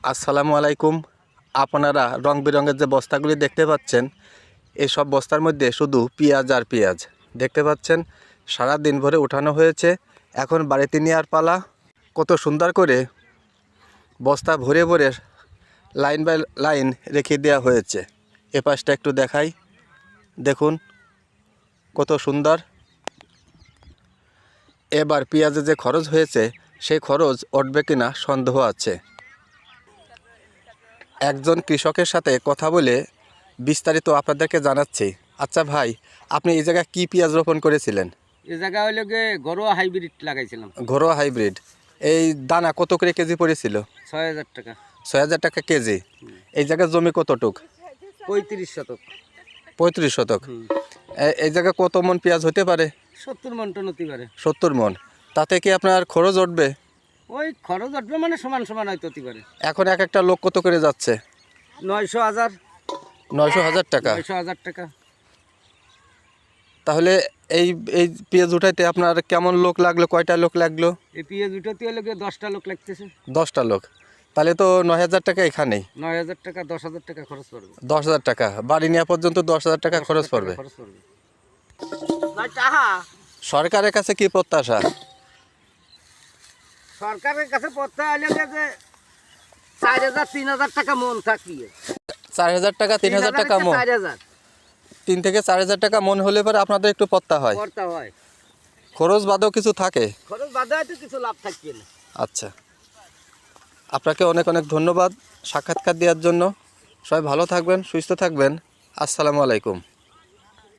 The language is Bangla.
আসসালামু আলাইকুম। আপনারা রং বেরঙের যে বস্তাগুলি দেখতে পাচ্ছেন, এইসব বস্তার মধ্যে শুধু পেঁয়াজ আর পেঁয়াজ দেখতে পাচ্ছেন। সারা দিন ভরে উঠানো হয়েছে, এখন বাড়িতে নেওয়ার পালা। কত সুন্দর করে বস্তা ভরে ভরে লাইন বাই লাইন রেখে দেওয়া হয়েছে। এ পাশটা একটু দেখাই, দেখুন কত সুন্দর। এবার পেঁয়াজে যে খরচ হয়েছে সেই খরচ উঠবে কিনা সন্দেহ আছে। একজন কৃষকের সাথে কথা বলে বিস্তারিত আপনাদেরকে জানাচ্ছি। আচ্ছা ভাই, আপনি এই জায়গায় কি পেঁয়াজ রোপণ করেছিলেন? এই জায়গা হইলে গিয়ে ঘরোয়া হাইব্রিড লাগাইছিলাম। ঘরোয়া হাইব্রিড। এই দানা কত করে কেজি পড়েছিল? ৬,০০০ টাকা। ৬,০০০ টাকা কেজি। এই জায়গার জমি কতটুক? ৩৫ শতক। ৩৫ শতক। এই জায়গায় কত মন পেঁয়াজ হতে পারে? ৭০ মন টন হতে পারে। ৭০ মন। তাতে কি আপনার খরচ উঠবে? ওই খরচ উঠবে মানে সমান সমান হয়তো হতে পারে। এখন এক একটা লোক কত করে যাচ্ছে? ৯০০,০০০। ৯০০,০০০ টাকা। ৯০০,০০০ টাকা। তাহলে এই এই পেঁয়াজ উঠাইতে আপনার কেমন লোক লাগলো? কয়টা লোক লাগলো? এই পেঁয়াজ উঠাতে হলে গিয়ে ১০টা লোক লাগতেছে। 10টা লোক। তাহলে তো ৯,০০০ টাকা এখানেই। ৯,০০০ টাকা, ১০,০০০ টাকা খরচ পড়বে। ১০,০০০ টাকা বাড়ি নেওয়া পর্যন্ত ১০,০০০ টাকা খরচ পড়বে। সরকারের কাছে কি প্রত্যাশা? সরকারের কাছে পড়তে হলে যে ৪,০০০ ৩,০০০ টাকা মন থাকবে। ৪,০০০ টাকা ৩,০০০ টাকা মন। ৪,০০০ ৩ থেকে ৪,০০০ টাকা মন হলে পরে আপনাদের একটু পত্তা হয়। পড়তে হয়। খরচ বাদেও কিছু থাকে। খরচ বাদে হয়তো কিছু লাভ থাকবে না। আচ্ছা, আপনাকে অনেক অনেক ধন্যবাদ সাক্ষাৎকার দেওয়ার জন্য। সবাই ভালো থাকবেন, সুস্থ থাকবেন। আসসালামু আলাইকুম।